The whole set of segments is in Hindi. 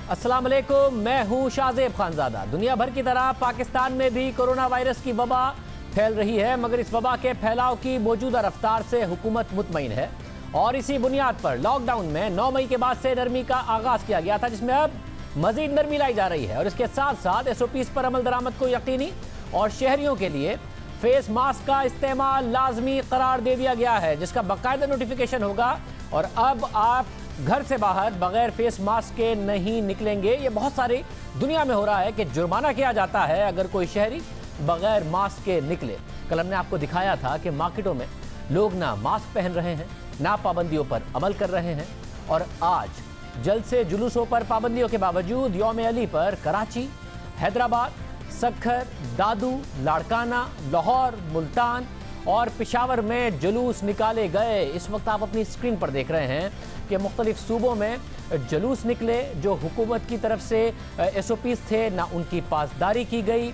अस्सलाम वालेकुम, मैं हूं शाहजेब खानजादा। दुनिया भर की तरह पाकिस्तान में भी कोरोना वायरस की वबा फैल रही है, मगर इस वबा के फैलाव की मौजूदा रफ्तार से हुकूमत मुतमईन है और इसी बुनियाद पर लॉकडाउन में 9 मई के बाद से नरमी का आगाज किया गया था, जिसमें अब मजीद नरमी लाई जा रही है और इसके साथ साथ SOPs पर अमल दरामद को यकीनी और शहरियों के लिए फेस मास्क का इस्तेमाल लाजमी करार दे दिया गया है, जिसका बाकायदा नोटिफिकेशन होगा और अब आप घर से बाहर बगैर फेस मास्क के नहीं निकलेंगे। ये बहुत सारी दुनिया में हो रहा है कि जुर्माना किया जाता है अगर कोई शहरी बगैर मास्क के निकले। कल हमने आपको दिखाया था कि मार्केटों में लोग ना मास्क पहन रहे हैं, ना पाबंदियों पर अमल कर रहे हैं और आज जलसे जुलूसों पर पाबंदियों के बावजूद यौम अली पर कराची, हैदराबाद, सक्खर, दादू, लाड़काना, लाहौर, मुल्तान और पेशावर में जुलूस निकाले गए। इस वक्त आप अपनी स्क्रीन पर देख रहे हैं कि मुख्तलिफ सूबों में जुलूस निकले। जो हुकूमत की तरफ से SOPs थे, ना उनकी पासदारी की गई,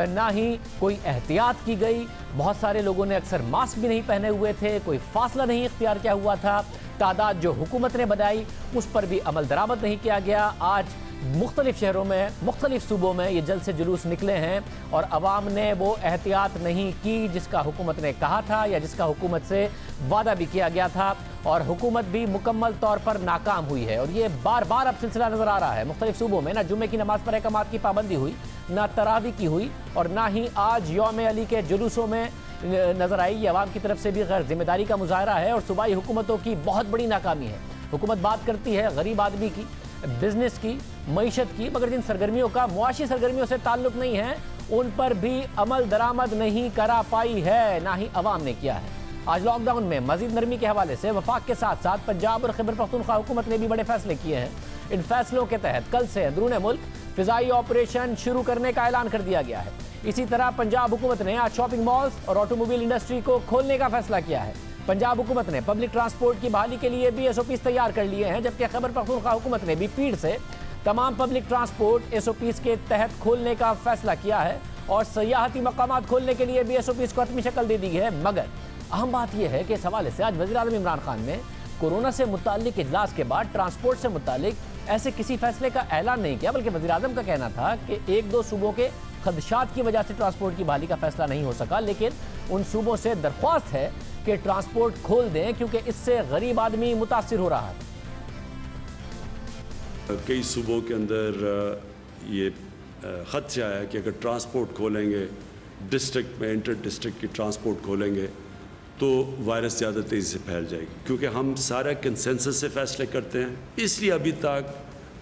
ना ही कोई एहतियात की गई। बहुत सारे लोगों ने अक्सर मास्क भी नहीं पहने हुए थे, कोई फासला नहीं इख्तियार किया हुआ था। तादाद जो हुकूमत ने बनाई उस पर भी अमल दरामद नहीं किया गया। आज मुख्तलिफ शहरों में, मुख्तलिफ सूबों में ये जलसे जुलूस निकले हैं और अवाम ने वो एहतियात नहीं की जिसका हुकूमत ने कहा था या जिसका हुकूमत से वादा भी किया गया था, और हुकूमत भी मुकम्मल तौर पर नाकाम हुई है। और ये बार बार अब सिलसिला नजर आ रहा है मुख्तलिफ सूबों में। ना जुम्मे की नमाज पर अहकामात की पाबंदी हुई, ना तरावी की हुई और ना ही आज यौम अली के जुलूसों में नजर आई। ये अवाम की तरफ से भी गैर जिम्मेदारी का मुजाहरा है और सूबाई हुकूमतों की बहुत बड़ी नाकामी है। हुकूमत बात करती है गरीब आदमी की, बिजनेस की, मईशत की, मगर जिन सरगर्मियों का मुआशी सरगर्मियों से ताल्लुक नहीं है उन पर भी अमल दरामद नहीं करा पाई है, ना ही अवाम ने किया है। आज लॉकडाउन में मजीद नरमी के हवाले से वफाक के साथ साथ पंजाब और खैबर पख्तूनख्वा हुकूमत ने भी बड़े फैसले किए हैं। इन फैसलों के तहत कल से अंदरूनी मुल्क फिजाई ऑपरेशन शुरू करने का ऐलान कर दिया गया है। इसी तरह पंजाब हुकूमत ने आज शॉपिंग मॉल्स और ऑटोमोबाइल इंडस्ट्री को खोलने का फैसला किया है। पंजाब हुकूमत ने पब्लिक ट्रांसपोर्ट की बहाली के लिए भी SOPs तैयार कर लिए हैं, जबकि खैबर पख्तूनख्वा हुकूमत ने भी पीर से तमाम पब्लिक ट्रांसपोर्ट SOPs के तहत खोलने का फैसला किया है और सयाहती मकामात खोलने के लिए भी SOPs को हतमी शक्ल दे दी है। मगर अहम बात यह है कि इस हवाले से आज वज़ीर आज़म इमरान खान ने कोरोना से मुताल्लिक इजलास के बाद ट्रांसपोर्ट से मुताल्लिक ऐसे किसी फैसले का ऐलान नहीं किया, बल्कि वज़ीर आज़म का कहना था कि 1-2 सूबों के खदशात की वजह से ट्रांसपोर्ट की बहाली का फैसला नहीं हो सका, लेकिन उन सूबों से दरख्वास्त है कि ट्रांसपोर्ट खोल दें क्योंकि इससे गरीब आदमी मुतासिर हो रहा है। कई सूबों के अंदर ये खदशा है कि अगर ट्रांसपोर्ट खोलेंगे, डिस्ट्रिक्ट में इंटर डिस्ट्रिक्ट की ट्रांसपोर्ट खोलेंगे तो वायरस ज़्यादा तेज़ी से फैल जाएगी, क्योंकि हम सारा कंसेंसस से फैसले करते हैं। इसलिए अभी तक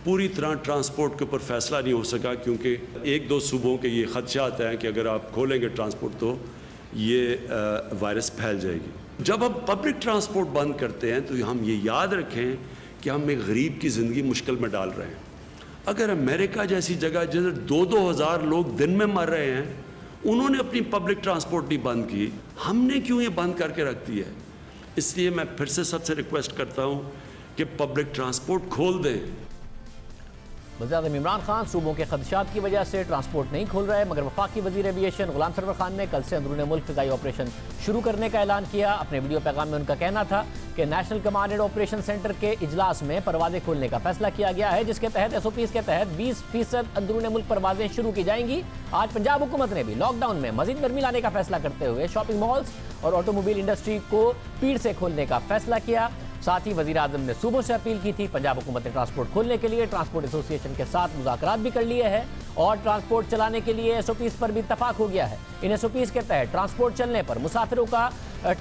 पूरी तरह ट्रांसपोर्ट के ऊपर फैसला नहीं हो सका, क्योंकि 1-2 सूबों के ये खदशात हैं कि अगर आप खोलेंगे ट्रांसपोर्ट तो ये वायरस फैल जाएगी। जब हम पब्लिक ट्रांसपोर्ट बंद करते हैं तो हम ये याद रखें कि हम एक गरीब की ज़िंदगी मुश्किल में डाल रहे हैं। अगर अमेरिका जैसी जगह जिधर 2-2 हज़ार लोग दिन में मर रहे हैं, उन्होंने अपनी पब्लिक ट्रांसपोर्ट नहीं बंद की, हमने क्यों ये बंद करके रख दी है? इसलिए मैं फिर से सबसे रिक्वेस्ट करता हूँ कि पब्लिक ट्रांसपोर्ट खोल दें। वज़ीर आज़म इमरान खान सूबों के खदशात की वजह से ट्रांसपोर्ट नहीं खोल रहे, मगर वफाकी वज़ीर एविएशन गुलाम सरवर खान ने कल से अंदरूनी मुल्क फिजाई ऑपरेशन शुरू करने का ऐलान किया। अपने वीडियो पैगाम में उनका कहना था कि national command and operation centre के इजलास में परवाजें खोलने का फैसला किया गया है, जिसके तहत SOPs के तहत 20% अंदरूनी मुल्क परवाजें शुरू की जाएंगी। आज पंजाब हुकूमत ने भी लॉकडाउन में मजीद नरमी लाने का फैसला करते हुए शॉपिंग मॉल्स और ऑटोमोबाइल इंडस्ट्री को पीर से खोलने का फैसला किया। साथ ही वज़ीर आज़म ने सूबों से अपील की थी। पंजाब हुकूमत ने ट्रांसपोर्ट खोलने के लिए ट्रांसपोर्ट एसोसिएशन के साथ मुज़ाकरात भी कर लिए हैं और ट्रांसपोर्ट चलाने के लिए SOPs पर भी इत्तफाक हो गया है। इन SOPs के तहत ट्रांसपोर्ट चलने पर मुसाफिरों का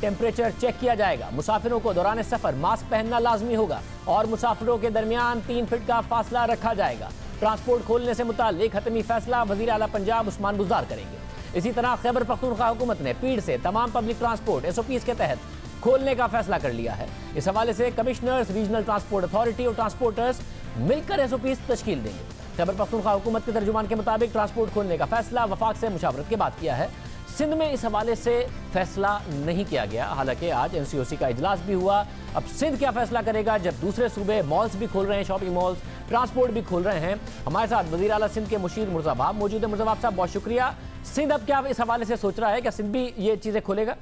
टेम्परेचर चेक किया जाएगा, मुसाफिरों को दौरान सफ़र मास्क पहनना लाजमी होगा और मुसाफिरों के दरमियान 3 फीट का फासला रखा जाएगा। ट्रांसपोर्ट खोलने से मुताल्लिक हतमी फैसला वज़ीर आला पंजाब उस्मान बुज़दार करेंगे। इसी तरह खैबर पख्तूनख्वा हुकूमत ने पीर से तमाम पब्लिक ट्रांसपोर्ट SOPs के तहत खोलने का फैसला कर लिया है। इस हवाले से कमिश्नर्स, रीजनल ट्रांसपोर्ट अथॉरिटी और ट्रांसपोर्टर्स मिलकर SOPs तश्कील देंगे। खैबर पख्तूनख्वा हुकूमत के तर्जुमान के मुताबिक ट्रांसपोर्ट खोलने का फैसला वफाक से मुशावरत के बाद किया है। सिंध में इस हवाले से फैसला नहीं किया गया, हालांकि आज NCOC का इजलास भी हुआ। अब सिंध क्या फैसला करेगा जब दूसरे सूबे मॉल्स भी खोल रहे हैं, शॉपिंग मॉल्स, ट्रांसपोर्ट भी खोल रहे हैं। हमारे साथ वज़ीर आला सिंध के मुशीर मुर्ज़ाबाब मौजूद है। मुर्ज़ाबाब साहब बहुत शुक्रिया। सिंध अब क्या इस हवाले से सोच रहा है, क्या सिंध भी ये चीज़ें खोलेगा?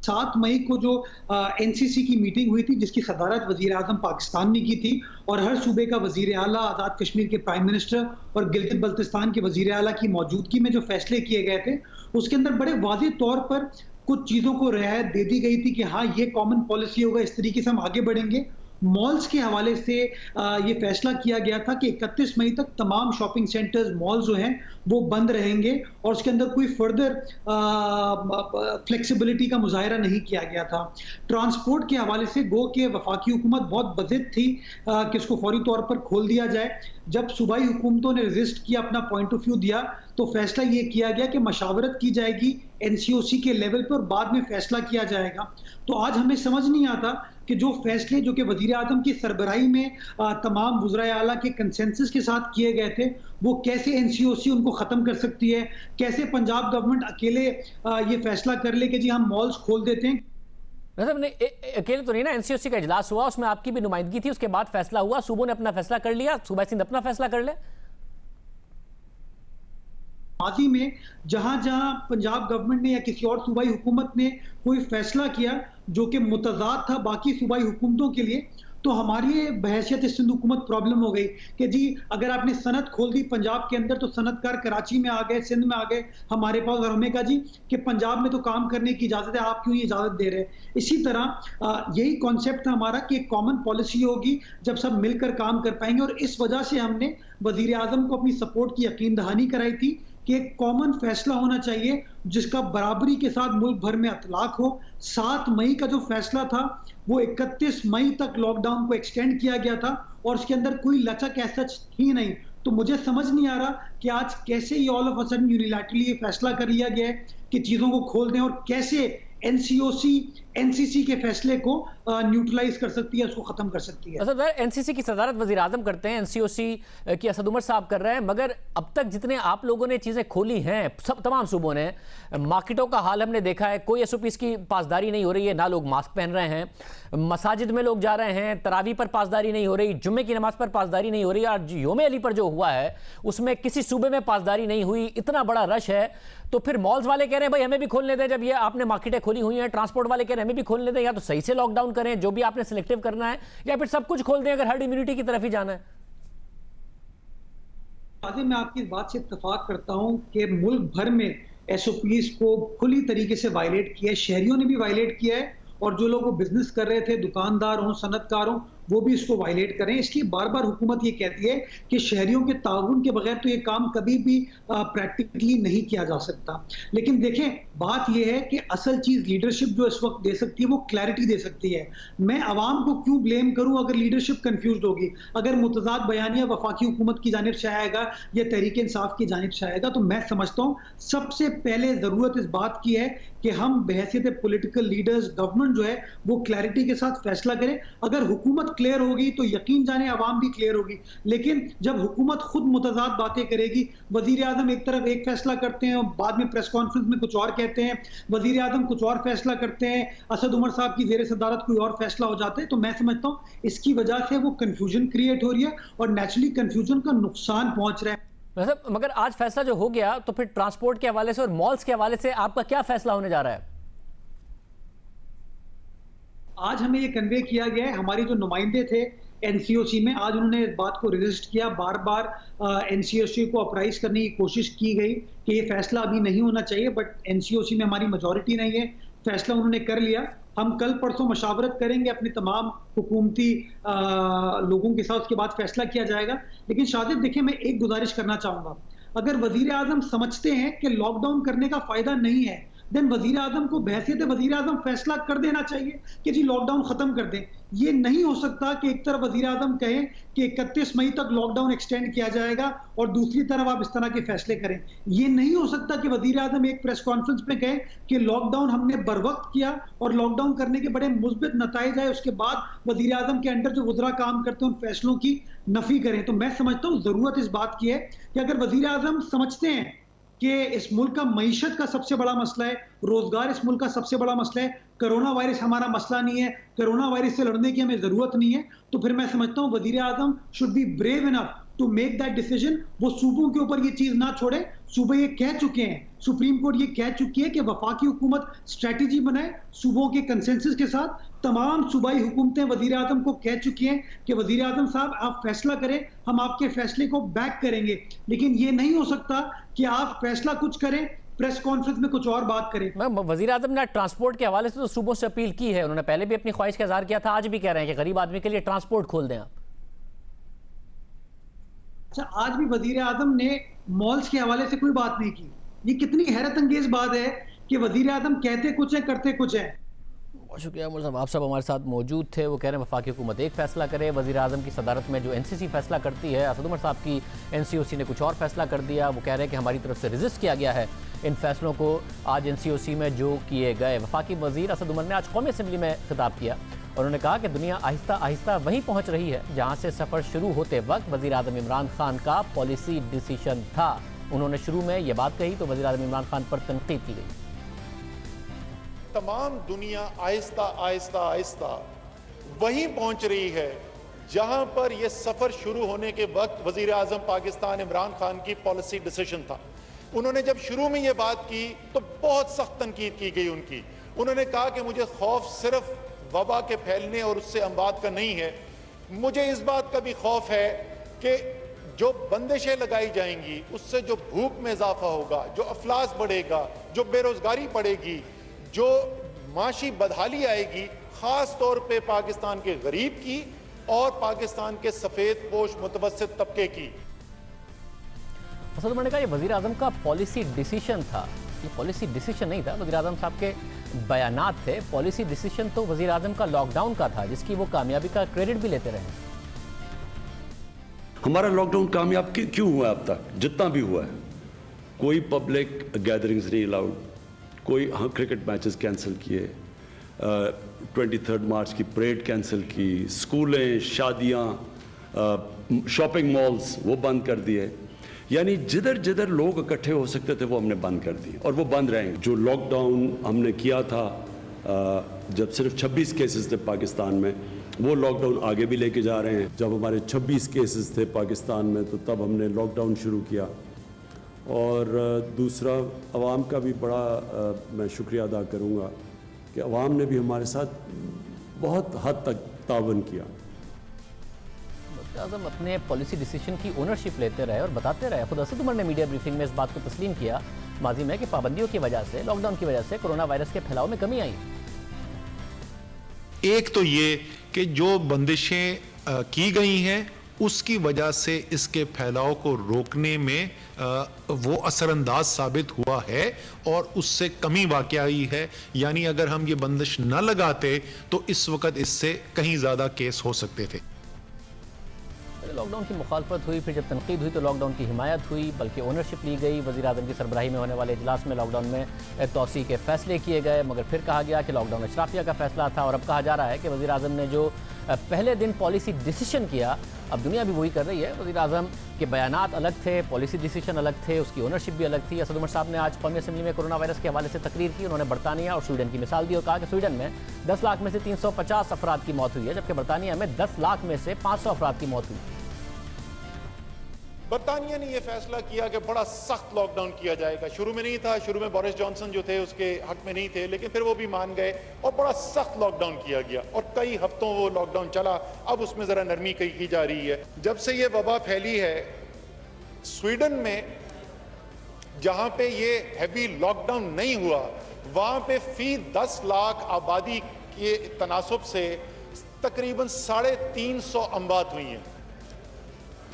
7 मई को जो एनसीसी की मीटिंग हुई थी, जिसकी सदारत वज़ीर आज़म पाकिस्तान ने की थी और हर सूबे का वज़ीर आला, आज़ाद कश्मीर के प्राइम मिनिस्टर और गिलगित बल्तिस्तान के वज़ीर आला की मौजूदगी में जो फैसले किए गए थे, उसके अंदर बड़े वाज़ेह तौर पर कुछ चीज़ों को रियायत दे दी गई थी कि हाँ, ये कॉमन पॉलिसी होगा, इस तरीके से हम आगे बढ़ेंगे। मॉल्स के हवाले से ये फैसला किया गया था कि 31 मई तक तमाम शॉपिंग सेंटर्स, मॉल जो हैं वो बंद रहेंगे और उसके अंदर कोई फर्दर फ्लेक्सिबिलिटी का मुजाहरा नहीं किया गया था। ट्रांसपोर्ट के हवाले से गो के वफाकी हुकूमत बहुत बज़िद थी कि इसको फौरी तौर पर खोल दिया जाए। जब सूबाई हुकूमतों ने रजिस्ट किया, अपना पॉइंट ऑफ व्यू दिया, तो फैसला ये किया गया कि मशावरत की जाएगी एनसीओसी के लेवल पर और बाद में फैसला किया जाएगा। तो आज हमें समझ नहीं आता कि जो फैसले जो कि वज़ीर आज़म की सरबराही में तमाम वज़राए आला के कंसेंसस के साथ किए गए थे, वो कैसे एनसीओसी उनको ख़त्म कर सकती है, कैसे पंजाब गवर्नमेंट अकेले ये फैसला कर ले कि जी हम मॉल्स खोल देते हैं। मतलब नहीं, अकेले तो नहीं ना, एनसीओसी का इजलास हुआ, उसमें आपकी भी नुमाइंदगी थी, उसके बाद फैसला हुआ, सूबों ने अपना फैसला कर लिया, सूबा सिंध अपना फैसला कर ले। माजी में जहां जहां पंजाब गवर्नमेंट ने या किसी और सूबाई हुकूमत ने कोई फैसला किया जो कि मुतज़ाद था बाकी सूबाई हुकूमतों के लिए, तो हमारी बहैसियत सिंध हुकूमत प्रॉब्लम हो गई कि जी अगर आपने सनत खोल दी पंजाब के अंदर तो सनतकार कराची में आ गए, सिंध में आ गए हमारे पास, और हमें कहा जी कि पंजाब में तो काम करने की इजाज़त है, आप क्यों ये इजाज़त दे रहे हैं। इसी तरह यही कॉन्सेप्ट था हमारा कि एक कॉमन पॉलिसी होगी जब सब मिलकर काम कर पाएंगे, और इस वजह से हमने वज़ीर आज़म को अपनी सपोर्ट की यकीन दहानी कराई थी कि एक कॉमन फैसला होना चाहिए जिसका बराबरी के साथ मुल्क भर में इतलाक हो। 7 मई का जो फैसला था वो 31 मई तक लॉकडाउन को एक्सटेंड किया गया था और उसके अंदर कोई लचक ऐसा थी नहीं। तो मुझे समझ नहीं आ रहा कि आज कैसे ये all of a sudden unilaterally ये फैसला कर लिया गया है कि चीज़ों को खोल दें, और कैसे एनसीओसी एनसीसी के फैसले को न्यूट्रलाइज कर सकती है, उसको खत्म कर सकती है। असद, एनसीसी की सदारत वज़ीर आज़म करते हैं, एनसीओसी की असद उमर साहब कर रहे हैं, मगर अब तक जितने आप लोगों ने चीज़ें खोली हैं, सब तमाम सूबों ने, मार्केटों का हाल हमने देखा है, कोई एसओपीज़ की पासदारी नहीं हो रही है, ना लोग मास्क पहन रहे हैं, मसाजिद में लोग जा रहे हैं, तरावी पर पासदारी नहीं हो रही, जुम्मे की नमाज पर पासदारी नहीं हो रही, और योम अली पर जो हुआ है उसमें किसी सूबे में पासदारी नहीं हुई, इतना बड़ा रश है। तो फिर मॉल्स वाले कह रहे हैं भाई हमें भी खोलने दें, जब ये आपने मार्केटें खोली हुई हैं, ट्रांसपोर्ट वाले कह रहे हैं हमें भी खोलने दें, या तो सही से लॉकडाउन करें जो भी आपने सिलेक्टिव करना है, या फिर सब कुछ खोल दें अगर हर्ड इम्यूनिटी की तरफ ही जाना है। मैं आपकी बात से इत्तेफाक करता हूं कि मुल्क भर में एसओपीज को खुली तरीके से वायलेट किया है, शहरियों ने भी वायलेट किया है, और जो लोग बिजनेस कर रहे थे, दुकानदार हों, सनतकार हों, वो भी इसको वायलेट करें। इसलिए बार बार हुकूमत ये कहती है कि शहरियों के ताउन के बगैर तो ये काम कभी भी प्रैक्टिकली नहीं किया जा सकता। लेकिन देखें, बात ये है कि असल चीज़ लीडरशिप जो इस वक्त दे सकती है वो क्लैरिटी दे सकती है। मैं आवाम को क्यों ब्लेम करूं अगर लीडरशिप कंफ्यूज होगी, अगर मुतज़ाद बयानिया वफाकी हुकूमत की जानिब से आएगा या तहरीक इंसाफ की जानिब से आएगा, तो मैं समझता हूँ सबसे पहले ज़रूरत इस बात की है कि हम बहैसियत पॉलिटिकल लीडर्स, गवर्नमेंट जो है वो क्लैरिटी के साथ फैसला करें। अगर हुकूमत क्लियर होगी तो यकीन जाने आवाम भी क्लियर होगी, लेकिन जब हुकूमत खुद मुतज़ाद बातें करेगी, वज़ीर आज़म एक तरफ एक फैसला करते हैं और बाद में प्रेस कॉन्फ्रेंस में कुछ और कहते हैं, वज़ीर आज़म कुछ और फैसला करते हैं, असद उमर साहब की ज़ेर सदारत कोई और फैसला हो जाता है, तो मैं समझता हूँ इसकी वजह से वो कन्फ्यूजन क्रिएट हो रही है और नेचुरली कन्फ्यूजन का नुकसान पहुंच रहा है। मगर आज फैसला जो हो गया तो फिर ट्रांसपोर्ट के हवाले से और मॉल्स के हवाले से आपका क्या फैसला होने जा रहा है? आज हमें ये कन्वे किया गया है, हमारे जो नुमाइंदे थे एनसीओसी में, आज उन्होंने इस बात को रजिस्ट किया, बार बार एनसीओसी को अपराइज करने की कोशिश की गई कि ये फैसला अभी नहीं होना चाहिए, बट एनसीओसी में हमारी मेजॉरिटी नहीं है, फैसला उन्होंने कर लिया। हम कल परसों मशावरत करेंगे अपने तमाम हुकूमती लोगों के साथ, उसके बाद फैसला किया जाएगा। लेकिन शाहिद देखिए, मैं एक गुजारिश करना चाहूँगा, अगर वज़ीर आज़म समझते हैं कि लॉकडाउन करने का फ़ायदा नहीं है, देन वज़ीर आज़म को बहैसियत वज़ीर आज़म फैसला कर देना चाहिए कि जी लॉकडाउन ख़त्म कर दें। ये नहीं हो सकता कि एक तरफ वज़ीर आज़म कहें कि 31 मई तक लॉकडाउन एक्सटेंड किया जाएगा और दूसरी तरफ आप इस तरह के फैसले करें। ये नहीं हो सकता कि वज़ीर आज़म एक प्रेस कॉन्फ्रेंस में कहे कि लॉकडाउन हमने बर वक्त किया और लॉकडाउन करने के बड़े मुस्बित नताइज आए, उसके बाद वज़ीर आज़म के अंडर जो वज़रा काम करते हैं उन फैसलों की नफ़ी करें। तो मैं समझता हूँ ज़रूरत इस बात की है कि अगर वज़ीर आज़म समझते हैं कि इस मुल्क का मईशत का सबसे बड़ा मसला है, रोजगार इस मुल्क का सबसे बड़ा मसला है, कोरोना वायरस हमारा मसला नहीं है, कोरोना वायरस से लड़ने की हमें जरूरत नहीं है, तो फिर मैं समझता हूँ वज़ीर आज़म should be brave enough to make that decision. वो सूबों के ऊपर ये चीज ना छोड़े। सूबे ये कह चुके हैं, सुप्रीम कोर्ट ये कह चुकी है कि वफाकी हुकूमत स्ट्रेटेजी बनाए सूबों के कंसेंसस के साथ। तमाम सूबाई हुकूमतें वजीर आजम को कह चुकी हैं कि वजीर आजम साहब आप फैसला करें, हम आपके फैसले को बैक करेंगे। लेकिन ये नहीं हो सकता कि आप फैसला कुछ करें, प्रेस कॉन्फ्रेंस में कुछ और बात करें। वजीर आजम ने ट्रांसपोर्ट के हवाले से तो सूबों से अपील की है, उन्होंने पहले भी अपनी ख्वाहिश का इजहार किया था, आज भी कह रहे हैं कि गरीब आदमी के लिए ट्रांसपोर्ट खोल दें आप। अच्छा, आज भी वजीर आजम ने मॉल्स के हवाले से कोई बात नहीं की। ये कितनी हैरत अंगेज बात है कि वजीर आजम कहते कुछ है करते कुछ है। बहुत शुक्रिया उमर साहब, आप सब हमारे साथ मौजूद थे। वो कह रहे हैं वफाकी हुकूमत एक फैसला करे, वज़ीर आज़म की सदारत में जो एनसीसी फैसला करती है, असद उमर साहब की एनसीओसी ने कुछ और फैसला कर दिया। वो कह रहे हैं कि हमारी तरफ से रजिस्ट किया गया है इन फैसलों को। आज एनसीओसी में जो किए गए, वफाकी वज़ीर असद उमर ने आज कौमी असम्बली में खिताब किया और उन्होंने कहा कि दुनिया आहिस्ता आहिस्ता वहीं पहुँच रही है जहाँ से सफ़र शुरू होते वक्त वज़ीर आज़म इमरान खान का पॉलिसी डिसीजन था। उन्होंने शुरू में ये बात कही तो वज़ीर आज़म इमरान खान पर तनकीद की गई। तमाम दुनिया आहिस्ता आहिस्ता आहिस्ता वहीं पहुंच रही है जहां पर यह सफर शुरू होने के वक्त वजीर आजम पाकिस्तान इमरान खान की पॉलिसी डिसीजन था। उन्होंने जब शुरू में यह बात की तो बहुत सख्त तनकीद की गई उनकी। उन्होंने कहा कि मुझे खौफ सिर्फ वबा के फैलने और उससे अमवात का नहीं है, मुझे इस बात का भी खौफ है कि जो बंदिशें लगाई जाएंगी उससे जो भूख में इजाफा होगा, जो अफलास बढ़ेगा, जो बेरोजगारी बढ़ेगी, जो माशी बदहाली आएगी, खास तौर पे पाकिस्तान के गरीब की और पाकिस्तान के सफेद पोश मुतवस्सित तबके की। असद उमर ने कहा ये वजीर आजम का पॉलिसी डिसीजन था, ये पॉलिसी डिसीजन नहीं था, वजीर आजम साहब के बयानात थे। पॉलिसी डिसीजन तो वजीर आजम का लॉकडाउन का था, जिसकी वो कामयाबी का क्रेडिट भी लेते रहे। हमारा लॉकडाउन कामयाब क्यों हुआ अब तक? जितना भी हुआ है, कोई पब्लिक गैदरिंग्स नहीं अलाउड, कोई क्रिकेट मैचेस कैंसिल किए, 23 मार्च की परेड कैंसिल की, स्कूलें, शादियां, शॉपिंग मॉल्स वो बंद कर दिए। यानी जिधर जिधर लोग इकट्ठे हो सकते थे वो हमने बंद कर दिए और वो बंद रहेंगे। जो लॉकडाउन हमने किया था जब सिर्फ 26 केसेस थे पाकिस्तान में, वो लॉकडाउन आगे भी लेके जा रहे हैं। जब हमारे 26 केसेस थे पाकिस्तान में तो तब हमने लॉकडाउन शुरू किया। और दूसरा, अवाम का भी बड़ा मैं शुक्रिया अदा करूँगा कि अवाम ने भी हमारे साथ बहुत हद तक तावन किया। आज़म अपने पॉलिसी डिसीजन की ओनरशिप लेते रहे और बताते रहे। खुद असद उमर ने मीडिया ब्रीफिंग में इस बात को तस्लीम किया माजी में कि पाबंदियों की वजह से, लॉकडाउन की वजह से कोरोना वायरस के फैलाव में कमी आई। एक तो ये कि जो बंदिशें की गई हैं उसकी वजह से इसके फैलाव को रोकने में वो असरअंदाज साबित हुआ है और उससे कमी वाक़ई आई है। यानी अगर हम ये बंदिश न लगाते तो इस वक्त इससे कहीं ज़्यादा केस हो सकते थे। लॉकडाउन की मुखालफत हुई, फिर जब तनकीद हुई तो लॉकडाउन की हिमायत हुई, बल्कि ओनरशिप ली गई। वज़ीर आज़म की सरबराही में होने वाले इजलास में लॉकडाउन में तोसी के फैसले किए गए, मगर फिर कहा गया कि लॉकडाउन अशराफिया का फैसला था। और अब कहा जा रहा है कि वज़ीर आज़म ने जो पहले दिन पॉलिसी डिसीजन किया, अब दुनिया भी वही कर रही है। वज़ीर आज़म के बयानात अलग थे, पॉलिसी डिसीजन अलग थे, उसकी ओनरशिप भी अलग थी। असद उमर साहब ने आज कौमी असम्बली में कोरोना वायरस के हवाले से तकरीर की। उन्होंने बरतानिया और स्वीडन की मिसाल दी और कहा कि स्वीडन में 10 लाख में से 350 अफराद की मौत हुई है, जबकि बरतानिया में 10 लाख में से 500 अफराद की मौत हुई। बरतानिया ने यह फैसला किया कि बड़ा सख्त लॉकडाउन किया जाएगा। शुरू में नहीं था, शुरू में बोरिस जॉनसन जो थे उसके हक में नहीं थे, लेकिन फिर वो भी मान गए और बड़ा सख्त लॉकडाउन किया गया और कई हफ्तों वो लॉकडाउन चला। अब उसमें जरा नरमी की जा रही है। जब से ये वबा फैली है स्वीडन में, जहां पे ये हैवी लॉकडाउन नहीं हुआ, वहां पे फी 10 लाख आबादी के तनासुब से तकरीबन 350 अमवात हुई हैं।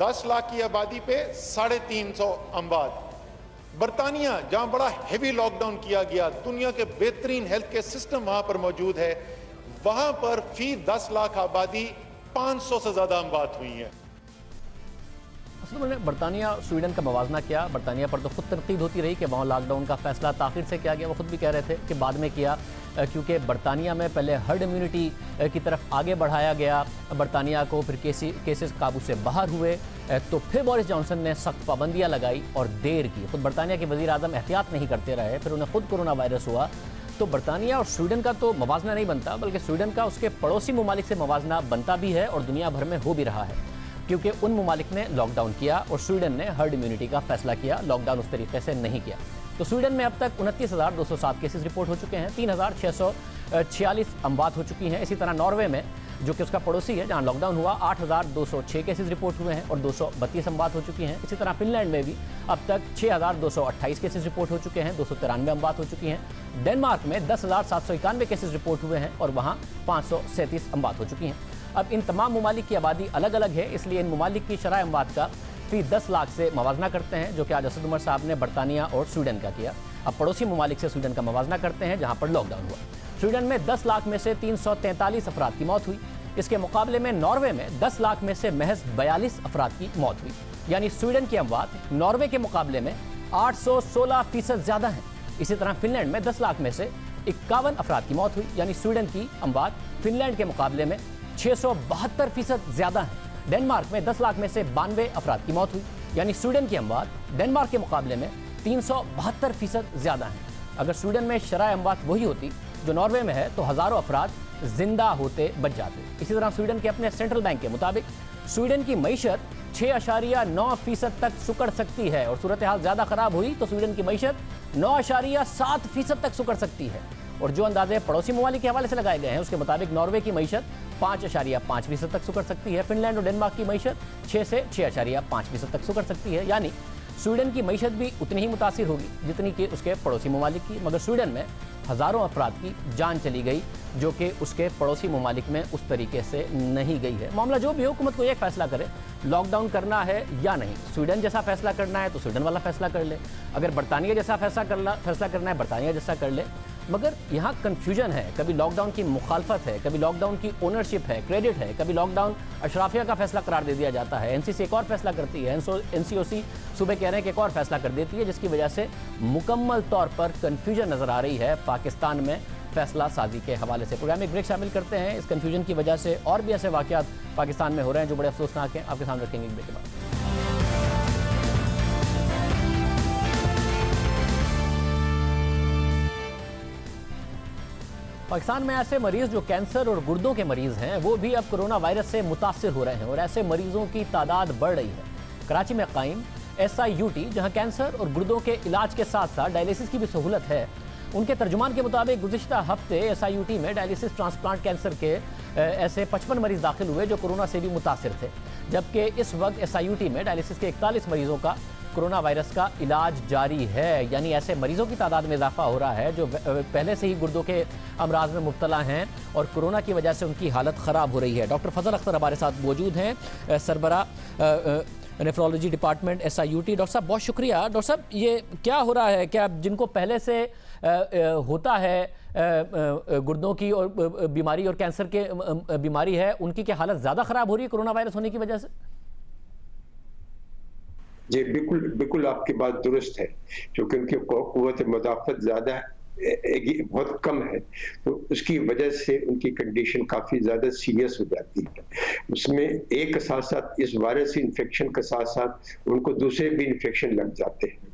10 लाख की आबादी पे 350 अमवात। बरतानिया जहां बड़ा हेवी लॉकडाउन किया गया, दुनिया के बेहतरीन हेल्थ केयर सिस्टम वहां पर मौजूद है, वहां पर फी 10 लाख आबादी 500 से ज्यादा अमवात हुई है। असल में बरतानिया स्वीडन का मवाजना किया। बरतानिया पर तो खुद तनकीद होती रही कि वहाँ लॉकडाउन का फैसला ताखिर से किया गया। वो खुद भी कह रहे थे कि बाद में किया, क्योंकि बरतानिया में पहले हर्ड इम्यूनिटी की तरफ आगे बढ़ाया गया बरतानिया को, फिर केसेस काबू से बाहर हुए, तो फिर बोरिस जॉनसन ने सख्त पाबंदियाँ लगाई और देर की। खुद बरतानिया के वज़ीर आज़म एहतियात नहीं करते रहे, फिर उन्हें खुद कोरोना वायरस हुआ। तो बरतानिया और स्वीडन का तो मवाजना नहीं बनता, बल्कि स्वीडन का उसके पड़ोसी ममालिक से मवाजना बनता भी है और दुनिया भर में हो भी रहा है। क्योंकि उन ममालिक ने लॉकडाउन किया और स्वीडन ने हर्ड इम्यूनिटी का फैसला किया, लॉकडाउन उस तरीके से नहीं किया। तो स्वीडन में अब तक 29,207 केसेस रिपोर्ट हो चुके हैं, 3,646 अमवात हो चुकी हैं। इसी तरह नॉर्वे में, जो कि उसका पड़ोसी है जहां लॉकडाउन हुआ, 8,206 केसेस रिपोर्ट हुए हैं और 232 अमवात हो चुकी हैं। इसी तरह फिनलैंड में भी अब तक 6,228 केसेस रिपोर्ट हो चुके हैं, 293 अमवात हो चुकी हैं। डेनमार्क में 10,791 केसेस रिपोर्ट हुए हैं और वहाँ 537 अमवात हो चुकी हैं। अब इन तमाम ममालिक की आबादी अलग अलग है, इसलिए इन ममालिक की शरह अमवात का फी 10 लाख से मवाजना करते हैं, जो कि आज असद उमर साहब ने बरतानिया और स्वीडन का किया। अब पड़ोसी ममालिक से स्वीडन का मवाजना करते हैं जहाँ पर लॉकडाउन हुआ। स्वीडन में 10 लाख में से 343 अफराद की मौत हुई। इसके मुकाबले में नॉर्वे में 10 लाख में से महज 42 अफराद की मौत हुई। यानी स्वीडन की अमवात नॉर्वे के मुकाबले में 816% ज़्यादा है। इसी तरह फिनलैंड में 10 लाख में से 51 अफराद की मौत हुई, यानी स्वीडन की अमवात फिनलैंड के मुकाबले में 672% ज़्यादा है। डेनमार्क में 10 लाख में से 92 अफराद की मौत हुई, यानी स्वीडन की अमवात डेनमार्क के मुकाबले में 372% ज़्यादा है। अगर स्वीडन में शरह अमवात वही होती जो नॉर्वे में है तो हज़ारों अफराद जिंदा होते बच जाते। इसी तरह स्वीडन के अपने सेंट्रल बैंक के मुताबिक स्वीडन की मईशत 6.9% तक सुकड़ सकती है और सूरत हाल ज़्यादा ख़राब हुई तो स्वीडन की मईशत 9.7% तक सुकड़ सकती है। और जो अंदाजे पड़ोसी ममालिक के हवाले से लगाए गए हैं उसके मुताबिक नॉर्वे की मईशत 5.5% तक सुकड़ सकती है, फिनलैंड और डेनमार्क की मईशत 6 से 6.5% तक सुकड़ सकती है। यानी स्वीडन की मईशत भी उतनी ही मुतासिर होगी जितनी कि उसके पड़ोसी ममालिक की। मगर स्वीडन में हज़ारों अफराद की जान चली गई, जो कि उसके पड़ोसी ममालिक में उस तरीके से नहीं गई है। मामला जो भी हो, हुकूमत को एक फ़ैसला करे, लॉकडाउन करना है या नहीं। स्वीडन जैसा फ़ैसला करना है तो स्वीडन वाला फ़ैसला कर ले, अगर बरतानिया जैसा फैसला करना है बरतानिया जैसा कर ले। मगर यहाँ कन्फ्यूजन है, कभी लॉकडाउन की मुखालफत है, कभी लॉकडाउन की ओनरशिप है, क्रेडिट है, कभी लॉकडाउन अशराफिया का फैसला करार दे दिया जाता है, एनसीसी एक और फैसला करती है, एनसीओसी सुबह कह रहे हैं कि एक और फैसला कर देती है, जिसकी वजह से मुकम्मल तौर पर कन्फ्यूजन नज़र आ रही है पाकिस्तान में फैसला साजी के हवाले से। प्रोग्राम में ब्रेक शामिल करते हैं। इस कन्फ्यूजन की वजह से और भी ऐसे वाक़यात पाकिस्तान में हो रहे हैं जो बड़े अफसोसनाक हैं, आपके सामने रखेंगे ब्रेक के बाद। पाकिस्तान में ऐसे मरीज़ जो कैंसर और गुर्दों के मरीज़ हैं वो भी अब कोरोना वायरस से मुतासिर हो रहे हैं और ऐसे मरीज़ों की तादाद बढ़ रही है। कराची में कायम SIUT, जहां कैंसर और गुर्दों के इलाज के साथ साथ डायलिसिस की भी सहूलत है, उनके तर्जुमान के मुताबिक गुज़िश्ता हफ्ते SIUT में डायलिसिस ट्रांसप्लांट कैंसर के ऐसे 55 मरीज़ दाखिल हुए जो कोरोना से भी मुतासिर थे, जबकि इस वक्त SIUT में डायलिसिस के 41 मरीज़ों का कोरोना वायरस का इलाज जारी है। यानी ऐसे मरीजों की तादाद में इजाफा हो रहा है जो पहले से ही गुर्दों के अमराज में मुब्तला हैं और कोरोना की वजह से उनकी हालत ख़राब हो रही है। डॉक्टर फजल अख्तर हमारे साथ मौजूद हैं, सरबरा नेफ्रोलॉजी डिपार्टमेंट SIUT। डॉक्टर साहब बहुत शुक्रिया। डॉक्टर साहब, ये क्या हो रहा है, क्या जिनको पहले से होता है गुर्दों की और बीमारी और कैंसर के बीमारी है, उनकी क्या हालत ज़्यादा ख़राब हो रही है कोरोना वायरस होने की वजह से? जी बिल्कुल आपकी बात दुरुस्त है, क्योंकि उनकी कुव्वत मुदाफ़त ज़्यादा बहुत कम है, तो उसकी वजह से उनकी कंडीशन काफ़ी ज़्यादा सीरियस हो जाती है। उसमें एक के साथ साथ इस वायरस इन्फेक्शन के साथ साथ उनको दूसरे भी इन्फेक्शन लग जाते हैं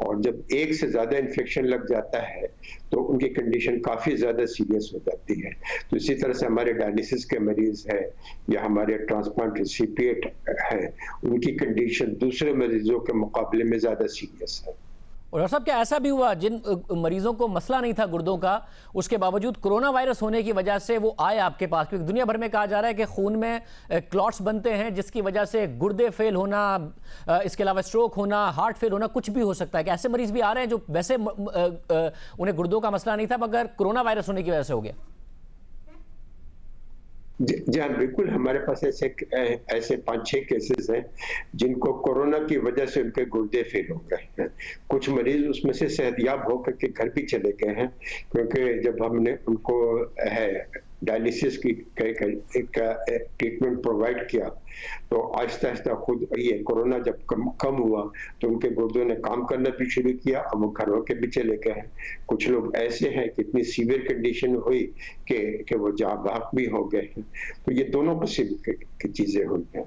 और जब एक से ज़्यादा इन्फेक्शन लग जाता है तो उनकी कंडीशन काफ़ी ज़्यादा सीरियस हो जाती है। तो इसी तरह से हमारे डायलिसिस के मरीज़ हैं या हमारे ट्रांसप्लांट रेसिपिएंट हैं, उनकी कंडीशन दूसरे मरीजों के मुकाबले में ज़्यादा सीरियस है। और डॉक्टर साहब, क्या ऐसा भी हुआ जिन मरीजों को मसला नहीं था गुर्दों का, उसके बावजूद कोरोना वायरस होने की वजह से वो आए आपके पास? क्योंकि दुनिया भर में कहा जा रहा है कि खून में क्लॉट्स बनते हैं जिसकी वजह से गुर्दे फेल होना, इसके अलावा स्ट्रोक होना, हार्ट फेल होना, कुछ भी हो सकता है। कि ऐसे मरीज भी आ रहे हैं जो वैसे उन्हें गुर्दों का मसला नहीं था मगर कोरोना वायरस होने की वजह से हो गया? जी हाँ, बिल्कुल हमारे पास ऐसे 5-6 केसेस हैं जिनको कोरोना की वजह से उनके गुर्दे फेल हो गए हैं। कुछ मरीज उसमें से सेहतयाब होकर के घर भी चले गए हैं, क्योंकि जब हमने उनको डायलिसिस की ट्रीटमेंट प्रोवाइड किया तो आहिस्ता आहिस्ता खुद ये कोरोना जब कम हुआ तो उनके गुर्दों ने काम करना भी शुरू किया और वो घर होके भी चले गए हैं। कुछ लोग ऐसे हैं कि इतनी सीवियर कंडीशन हुई कि वो जाँ बहक भी हो गए हैं। तो ये दोनों किस्म की चीज़ें हुई हैं।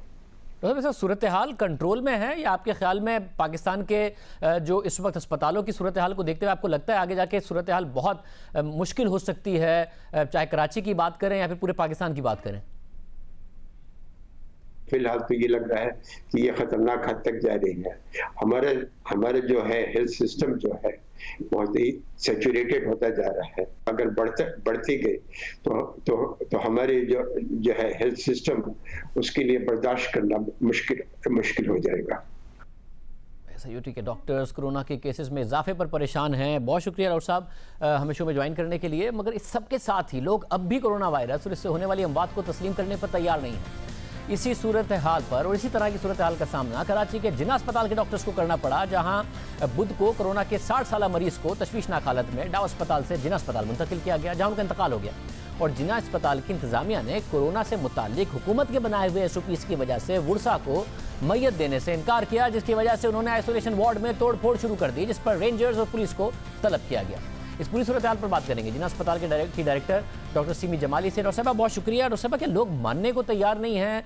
तो सूरत हाल कंट्रोल में है या आपके ख्याल में पाकिस्तान के जो इस वक्त अस्पतालों की सूरत हाल को देखते हुए आपको लगता है आगे जाके सूरत हाल बहुत मुश्किल हो सकती है, चाहे कराची की बात करें या फिर पूरे पाकिस्तान की बात करें? फिलहाल तो ये लग रहा है कि ये खतरनाक हद तक जा रही है। हमारा जो है हेल्थ सिस्टम जो है बहुत ही सैचुरेटेड होता जा रहा है। अगर बढ़ती गई तो हमारे जो है हेल्थ सिस्टम उसके लिए बर्दाश्त करना मुश्किल हो जाएगा। यूटी के डॉक्टर्स कोरोना के केसेस में इजाफे पर परेशान हैं। बहुत शुक्रिया राउत साहब हमें शो में ज्वाइन करने के लिए। मगर इस सब के साथ ही लोग अब भी कोरोना वायरस और इससे होने वाली अमवात को तस्लीम करने पर तैयार नहीं हैं। इसी सूरत हाल पर और इसी तरह की सूरत हाल का सामना कराची के जिन्ना अस्पताल के डॉक्टर्स को करना पड़ा, जहां बुध को कोरोना के 60 साल मरीज को तशवीशनाक हालत में डाव अस्पताल से जिन्ना अस्पताल मुंतकिल किया गया, जहां उनका इंतकाल हो गया। और जिन्ना अस्पताल की इंतजामिया ने कोरोना से मुतालिक हुकूमत के बनाए हुए SOPs की वजह से वुरसा को मैयत देने से इनकार किया, जिसकी वजह से उन्होंने आइसोलेशन वार्ड में तोड़फोड़ शुरू कर दी, जिस पर रेंजर्स और पुलिस को तलब किया गया। इस पूरी सूरत हाल पर बात करेंगे जिन्ना अस्पताल के डायरेक्टर डॉक्टर सिमी जमाली से। डॉक्टर साहब बहुत शुक्रिया। डॉक्टर साहब, क्या लोग मानने को तैयार नहीं हैं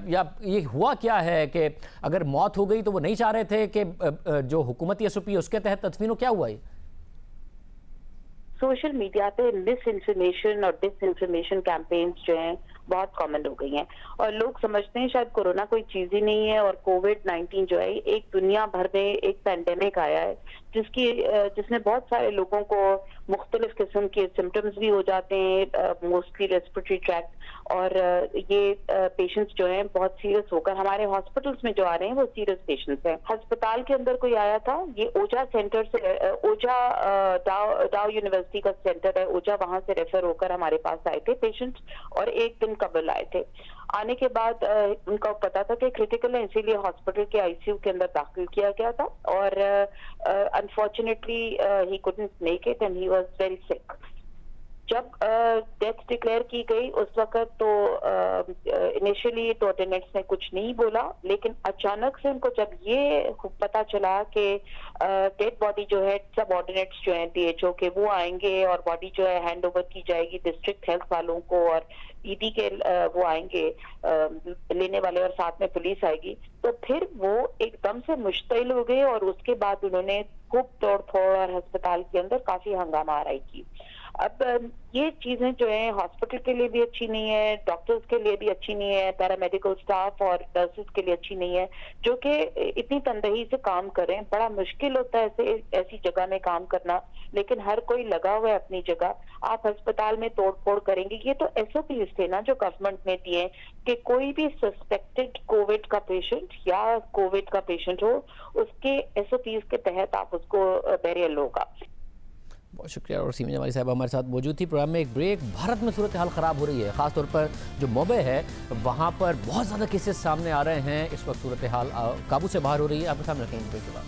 या ये हुआ क्या है कि अगर मौत हो गई तो वो नहीं चाह रहे थे कि जो हुकूमती SOP उसके तहत तदफीन, क्या हुआ? सोशल मीडिया पे मिस इन्फॉर्मेशन और डिसइन्फॉर्मेशन कैंपेन्स जो हैं बहुत कॉमन हो गई हैं और लोग समझते हैं शायद कोरोना कोई चीज ही नहीं है और कोविड-19 जो है एक दुनिया भर में एक पैंडेमिक आया है जिसने बहुत सारे लोगों को मुख्तलिफ किस्म के सिम्टम्स भी हो जाते हैं, मोस्टली रेस्पिरेटरी ट्रैक्ट, और ये पेशेंट्स जो हैं बहुत सीरियस होकर हमारे हॉस्पिटल्स में जो आ रहे हैं वो सीरियस पेशेंट्स हैं। अस्पताल के अंदर कोई आया था, ये ओजा सेंटर से ओजा डाउ यूनिवर्सिटी का सेंटर है ओजा, वहां से रेफर होकर हमारे पास आए थे पेशेंट्स और एक दिन कबल आए थे। आने के बाद उनका पता था कि क्रिटिकल है, इसीलिए हॉस्पिटल के ICU के अंदर दाखिल किया गया था और unfortunately he couldn't make it and he was very sick. जब डेथ डिक्लेयर की गई उस वक्त तो इनिशियली तो अटेंडेंट्स ने कुछ नहीं बोला, लेकिन अचानक से उनको जब ये पता चला कि डेड बॉडी जो है सब ऑर्डिनेट्स जो हैं DHO के वो आएंगे और बॉडी जो है हैंड ओवर की जाएगी डिस्ट्रिक्ट हेल्थ वालों को और ED के वो आएंगे लेने वाले और साथ में पुलिस आएगी, तो फिर वो एकदम से मुश्तिल हो गए और उसके बाद उन्होंने खूब तोड़ फोड़ और अस्पताल के अंदर काफी हंगामा आराई की। अब ये चीजें जो है हॉस्पिटल के लिए भी अच्छी नहीं है, डॉक्टर्स के लिए भी अच्छी नहीं है, पैरामेडिकल स्टाफ और नर्सेस के लिए अच्छी नहीं है जो कि इतनी तनदेही से काम कर रहे हैं। बड़ा मुश्किल होता है ऐसी जगह में काम करना, लेकिन हर कोई लगा हुआ है अपनी जगह। आप अस्पताल में तोड़फोड़ करेंगे, ये तो SOPs थे ना जो गवर्नमेंट ने दिए कि कोई भी सस्पेक्टेड कोविड का पेशेंट या कोविड का पेशेंट हो उसके SOPs के तहत आप उसको बेरियल होगा। बहुत शुक्रिया। और सीमी जमाली साहब हमारे साथ मौजूद थी। प्रोग्राम में एक ब्रेक। भारत में सूरत हाल ख़राब हो रही है, ख़ासतौर पर जो मुंबई है वहाँ पर बहुत ज़्यादा केसेस सामने आ रहे हैं। इस वक्त सूरत हाल काबू से बाहर हो रही है। आपके सामने रखेंगे ब्रेक के बाद।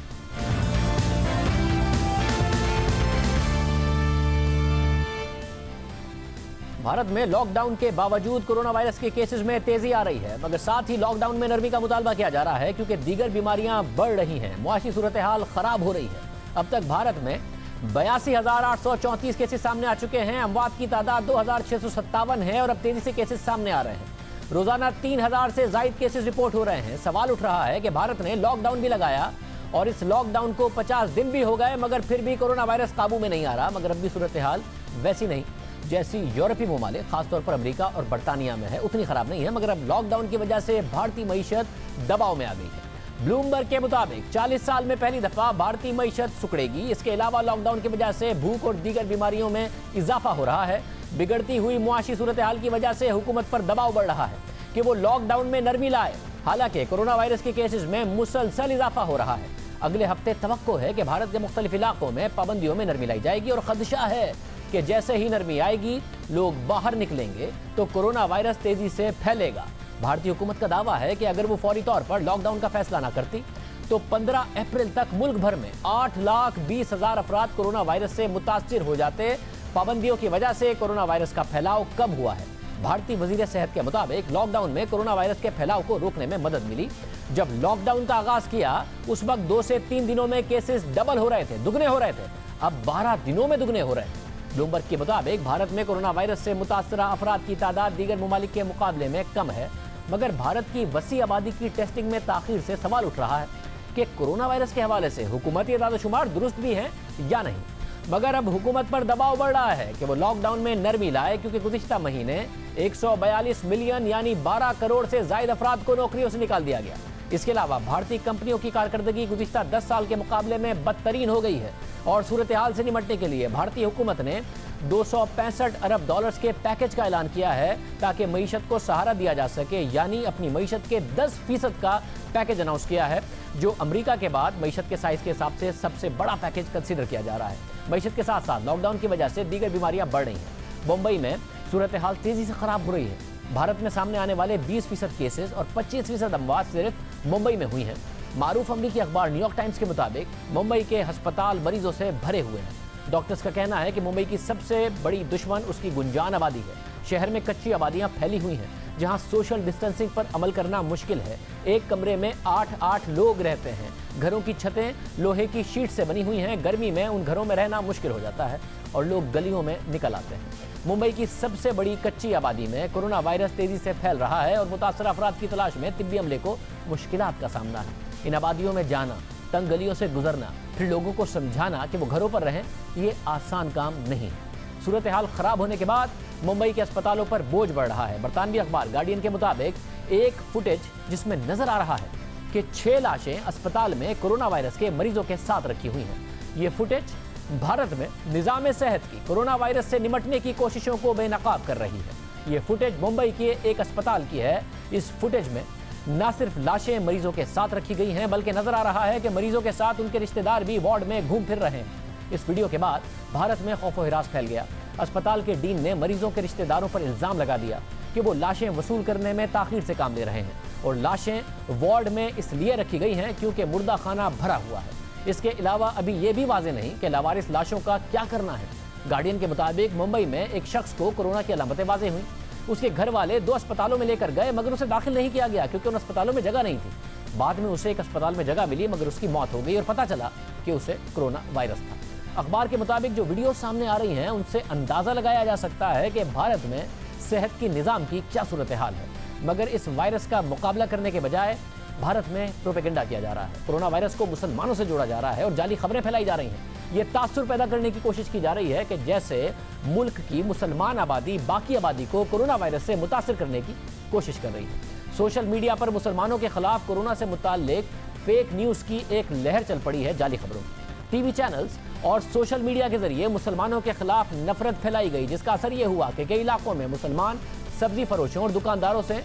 भारत में लॉकडाउन के बावजूद कोरोना वायरस के केसेस में तेजी आ रही है, मगर साथ ही लॉकडाउन में नरमी का मुतालबा किया जा रहा है क्योंकि दीगर बीमारियां बढ़ रही हैं, मुआशी सूरत हाल खराब हो रही है। अब तक भारत में 82,834 केसेस सामने आ चुके हैं। अमवात की तादाद 2,657 है और अब तेजी से केसेस सामने आ रहे हैं। रोजाना 3,000 से ज्यादा केसेस रिपोर्ट हो रहे हैं। सवाल उठ रहा है कि भारत ने लॉकडाउन भी लगाया और इस लॉकडाउन को 50 दिन भी हो गए, मगर फिर भी कोरोना वायरस काबू में नहीं आ रहा। मगर अब भी सूरत हाल वैसी नहीं जैसी यूरोपीय ममालिक खासतौर पर अमेरिका और बरतानिया में है, उतनी खराब नहीं है। मगर अब लॉकडाउन की वजह से भारतीय मईशत दबाव में आ गई है। ब्लूमबर्ग के मुताबिक 40 साल में पहली दफा भारतीय मईशत सुकड़ेगी। इसके अलावा लॉकडाउन की वजह से भूख और दीगर बीमारियों में इजाफा हो रहा है। बिगड़ती हुई मुआशी सूरत हाल की वजह से हुकूमत पर दबाव बढ़ रहा है कि वो लॉकडाउन में नरमी लाए। हालांकि कोरोना वायरस के केसेस में मुसलसल इजाफा हो रहा है। अगले हफ्ते तवक्को है कि भारत के मुख्तलिफ इलाकों में पाबंदियों में नरमी लाई जाएगी और खदशा है कि जैसे ही नरमी आएगी लोग बाहर निकलेंगे तो कोरोना वायरस तेजी से फैलेगा। भारतीय हुकूमत का दावा है कि अगर वो फौरी तौर पर लॉकडाउन का फैसला ना करती तो 15 अप्रैल तक मुल्क भर में 8,20,000 अफराद कोरोना वायरस से मुतासिर हो जाते। पाबंदियों की वजह से कोरोना वायरस का फैलाव कम हुआ है। भारतीय वजीर सेहत के मुताबिक लॉकडाउन में कोरोना वायरस के फैलाव को रोकने में मदद मिली। जब लॉकडाउन का आगाज किया उस वक्त 2 से 3 दिनों में केसेस डबल हो रहे थे, दुगने हो रहे थे। अब 12 दिनों में दुगने हो रहे हैं। ब्लूमबर्ग के मुताबिक भारत में कोरोना वायरस से मुतासरा अफराद की तादाद दीगर ममालिक के मुकाबले में कम है, मगर भारत की वसी आबादी की टेस्टिंग में ताखीर से सवाल उठ रहा है कि कोरोना वायरस के हवाले से हुकूमती इदाद-ओ-शुमार दुरुस्त भी हैं या नहीं। मगर अब हुकूमत पर दबाव बढ़ रहा है कि वो लॉकडाउन में नरमी लाए, क्योंकि गुज़िश्ता महीने 142 मिलियन यानी 12 करोड़ से ज़ायद अफराद को नौकरियों से निकाल दिया गया। इसके अलावा भारतीय कंपनियों की कारकर्दगी गुज़िश्ता 10 साल के मुकाबले में बदतरीन हो गई है और सूरत हाल से निपटने के लिए भारतीय हुकूमत ने 265 अरब डॉलर्स के पैकेज का ऐलान किया है ताकि मईशत को सहारा दिया जा सके, यानी अपनी मईशत के 10% का पैकेज अनाउंस किया है, जो अमेरिका के बाद मईशत के साइज के हिसाब से सबसे बड़ा पैकेज कंसीडर किया जा रहा है। मईशत के साथ साथ लॉकडाउन की वजह से दीगर बीमारियां बढ़ रही हैं। मुंबई में सूरत हाल तेजी से खराब हो रही है। भारत में सामने आने वाले 20% केसेस और 25% अमवात सिर्फ मुंबई में हुई हैं। मारूफ अमरीकी अखबार न्यूयॉर्क टाइम्स के मुताबिक मुंबई के अस्पताल मरीजों से भरे हुए हैं। डॉक्टर्स का कहना है कि मुंबई की सबसे बड़ी दुश्मन उसकी गुंजान आबादी है। शहर में कच्ची आबादियां फैली हुई हैं जहां सोशल डिस्टेंसिंग पर अमल करना मुश्किल है। एक कमरे में 8-8 लोग रहते हैं। घरों की छतें लोहे की शीट से बनी हुई हैं। गर्मी में उन घरों में रहना मुश्किल हो जाता है और लोग गलियों में निकल आते हैं। मुंबई की सबसे बड़ी कच्ची आबादी में कोरोना वायरस तेजी से फैल रहा है और मुतासर अफराद की तलाश में तिब्बी अमले को मुश्किलात का सामना है। इन आबादियों में जाना, तंग गलियों से गुजरना, फिर लोगों को समझाना कि वो घरों पर रहें, ये आसान काम नहीं है। सूरत हाल खराब होने के बाद मुंबई के अस्पतालों पर बोझ बढ़ रहा है। बरतानवी अखबार गार्डियन के मुताबिक एक फुटेज जिसमें नजर आ रहा है कि 6 लाशें अस्पताल में कोरोना वायरस के मरीजों के साथ रखी हुई हैं। ये फुटेज भारत में निज़ाम सेहत की कोरोना वायरस से निपटने की कोशिशों को बेनकाब कर रही है। ये फुटेज मुंबई के एक अस्पताल की है। इस फुटेज में न सिर्फ लाशें मरीजों के साथ रखी गई हैं, बल्कि नजर आ रहा है कि मरीजों के साथ उनके रिश्तेदार भी वार्ड में घूम फिर रहे हैं। इस वीडियो के बाद भारत में खौफ व हिरास फैल गया। अस्पताल के डीन ने मरीजों के रिश्तेदारों पर इल्जाम लगा दिया कि वो लाशें वसूल करने में ताखीर से काम ले रहे हैं और लाशें वार्ड में इसलिए रखी गई हैं क्योंकि मुर्दा खाना भरा हुआ है। इसके अलावा अभी ये भी वाज़ेह नहीं कि लावारिस लाशों का क्या करना है। गार्डियन के मुताबिक मुंबई में एक शख्स को कोरोना की अलामतें वाज़ेह हुई। उसके घर वाले 2 अस्पतालों में लेकर गए, मगर उसे दाखिल नहीं किया गया क्योंकि उन अस्पतालों में जगह नहीं थी। बाद में उसे एक अस्पताल में जगह मिली, मगर उसकी मौत हो गई और पता चला कि उसे कोरोना वायरस था। अखबार के मुताबिक जो वीडियो सामने आ रही हैं उनसे अंदाजा लगाया जा सकता है कि भारत में सेहत की निज़ाम की क्या सूरत हाल है। मगर इस वायरस का मुकाबला करने के बजाय भारत में प्रोपेगेंडा किया जा रहा है। कोरोना वायरस को मुसलमानों से जोड़ा जा रहा है और जाली खबरें फैलाई जा रही हैं। ये तासुर पैदा करने की कोशिश की जा रही है कि जैसे मुल्क की मुसलमान आबादी बाकी आबादी को कोरोना वायरस से मुतासिर करने की कोशिश कर रही है। सोशल मीडिया पर मुसलमानों के खिलाफ कोरोना से मुताल्लिक फेक न्यूज़ की एक लहर चल पड़ी है। जाली खबरों की टीवी चैनल्स और सोशल मीडिया के जरिए मुसलमानों के खिलाफ नफरत फैलाई गई, जिसका असर यह हुआ कि कई इलाकों में मुसलमान सब्जी फरोशों और दुकानदारों से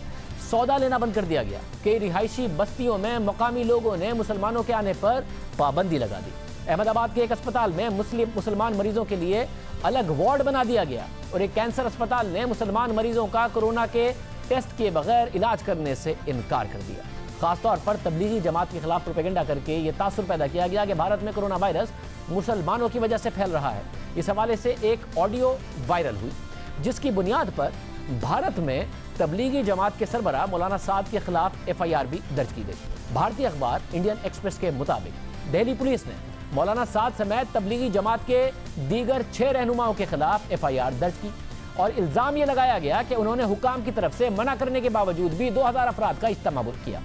सौदा लेना बंद कर दिया गया। कई रिहायशी बस्तियों में मुकामी लोगों ने मुसलमानों के आने पर पाबंदी लगा दी। अहमदाबाद के एक अस्पताल में मुसलमान मरीजों के लिए अलग वार्ड बना दिया गया और एक कैंसर अस्पताल ने मुसलमान मरीजों का कोरोना के टेस्ट किए बगैर इलाज करने से इनकार कर दिया। खासतौर पर तबलीगी जमात के खिलाफ प्रोपेगेंडा करके ये तासुर पैदा किया गया कि भारत में कोरोना वायरस मुसलमानों की वजह से फैल रहा है। इस हवाले से एक ऑडियो वायरल हुई जिसकी बुनियाद पर भारत में तबलीगी जमात के सरबराह मौलाना साद के खिलाफ FIR भी दर्ज की गई। भारतीय अखबार इंडियन एक्सप्रेस के मुताबिक दिल्ली पुलिस ने मौलाना साद समेत तबलीगी जमात के दीगर 6 रहनुमाओं के खिलाफ FIR दर्ज की और इल्जाम ये लगाया गया कि उन्होंने हुकाम की तरफ से मना करने के बावजूद भी 2000 अफराद का इज्तिमा किया।